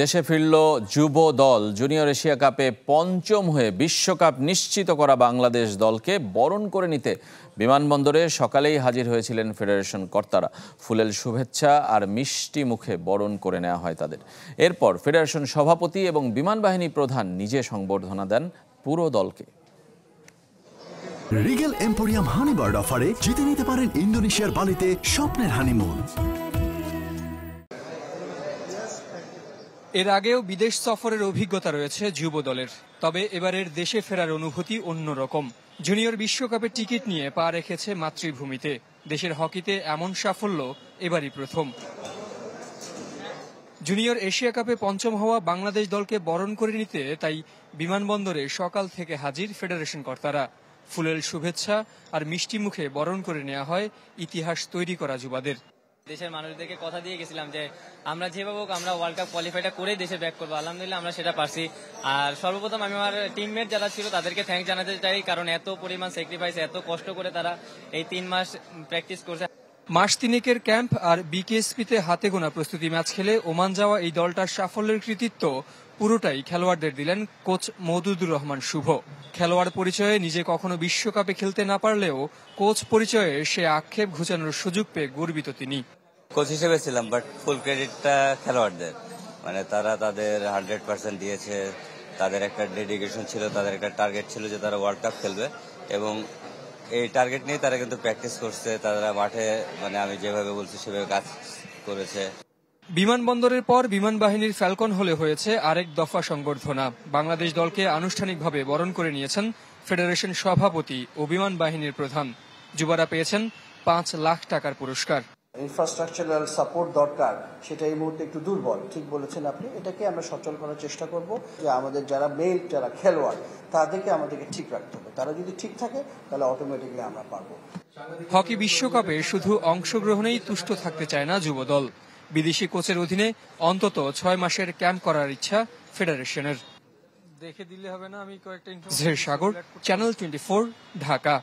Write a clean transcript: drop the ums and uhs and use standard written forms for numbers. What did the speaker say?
দেশে ফিরল যুব দল। জুনিয়র এশিয়া কাপে পঞ্চম হয়ে বিশ্বকাপ নিশ্চিত করা বাংলাদেশ দলকে বরণ করে নিতে বিমানবন্দরে সকালেই হাজির হয়েছিলেন ফেডারেশন কর্তারা। ফুলেল শুভেচ্ছা আর মিষ্টি মুখে বরণ করে নেওয়া হয় তাদের। এরপর ফেডারেশন সভাপতি এবং বিমান বাহিনী প্রধান নিজে সংবর্ধনা দেন পুরো দলকে। রিগেল এম্পোরিয়াম হানিবার্ড অফারে জিতে নিতে পারেন ইন্দোনেশিয়ার বালিতে স্বপ্নের হানিমুন। এর আগেও বিদেশ সফরের অভিজ্ঞতা রয়েছে যুব দলের, তবে এবারের দেশে ফেরার অনুভূতি অন্যরকম। জুনিয়র বিশ্বকাপের টিকিট নিয়ে পা রেখেছে মাতৃভূমিতে। দেশের হকিতে এমন সাফল্য এবারই প্রথম। জুনিয়র এশিয়া কাপে পঞ্চম হওয়া বাংলাদেশ দলকে বরণ করে নিতে তাই বিমানবন্দরে সকাল থেকে হাজির ফেডারেশন কর্তারা। ফুলেল শুভেচ্ছা আর মিষ্টি মুখে বরণ করে নেওয়া হয় ইতিহাস তৈরি করা যুবাদের। দেশের মানুষদেরকে কথা দিয়ে গেছিলাম যে আমরা যেভাবে হোক আমরা ওয়ার্ল্ড কাপ কোয়ালিফাইটা করে দেশে ব্যাক করবো। আলহামদুলিল্লাহ আমরা সেটা পারছি। আর সর্বপ্রথম আমি আমার টিমমেট যারা ছিল তাদেরকে থ্যাঙ্কস জানাতে চাই, কারণ এত পরিমাণ স্যাক্রিফাইস, এত কষ্ট করে তারা এই 3 মাস প্র্যাকটিস করছে। মাস তিনেকের ক্যাম্প আর বিকেএসপিতে হাতে গোনা প্রস্তুতি ম্যাচ খেলে ওমান যাওয়া এই দলটার সাফল্যের কৃতিত্ব পুরোটাই খেলোয়াড়দের দিলেন কোচ মওদুদুর রহমান শুভ। খেলোয়াড় পরিচয়ে নিজে কখনো বিশ্বকাপে খেলতে না পারলেও কোচ পরিচয়ে সে আক্ষেপ ঘুচানোর সুযোগ পেয়ে গর্বিত তিনি। কোচ হিসেবে ছিলাম, বাট ফুল ক্রেডিটটা খেলোয়াড়দের। মানে তারা তাদের 100% দিয়েছে। তাদের একটা ডেডিকেশন ছিল, তাদের একটা টার্গেট ছিল যে তারা ওয়ার্ল্ড কাপ খেলবে, এবং এই টার্গেট নিয়ে তারা কিন্তু প্র্যাকটিস করছে। তারা মাঠে মানে আমি যেভাবে বলছি সেভাবে কাজ করেছে। বিমানবন্দরের পর বিমান বাহিনীর ফ্যালকন হলে হয়েছে আরেক দফা সংবর্ধনা। বাংলাদেশ দলকে আনুষ্ঠানিকভাবে বরণ করে নিয়েছেন ফেডারেশন সভাপতি ও বিমান বাহিনীর প্রধান। যুবারা পেয়েছেন 5 লাখ টাকার পুরস্কার। ইনফ্রাস্ট্রাকচারাল সাপোর্ট দরকার, সেটা এই মুহূর্তে একটু দুর্বল। ঠিক বলেছেন আপনি, এটাকে আমরা সচল করার চেষ্টা করব যে আমাদের যারা মেল যারা খেলোয়াড় তাদেরকে আমাদেরকে ঠিক রাখতে হবে। তারা যদি ঠিক থাকে তাহলে অটোমেটিকলি আমরা পারবো। হকি বিশ্বকাপে শুধু অংশগ্রহণেই তুষ্ট থাকতে চায় না যুব দল। বিদেশি কোচের অধীনে অন্তত 6 মাসের ক্যাম্প করার ইচ্ছা ফেডারেশনের। দেখে দিলে হবে না, আমি কয়েকটা সাগর, চ্যানেল 24, ঢাকা।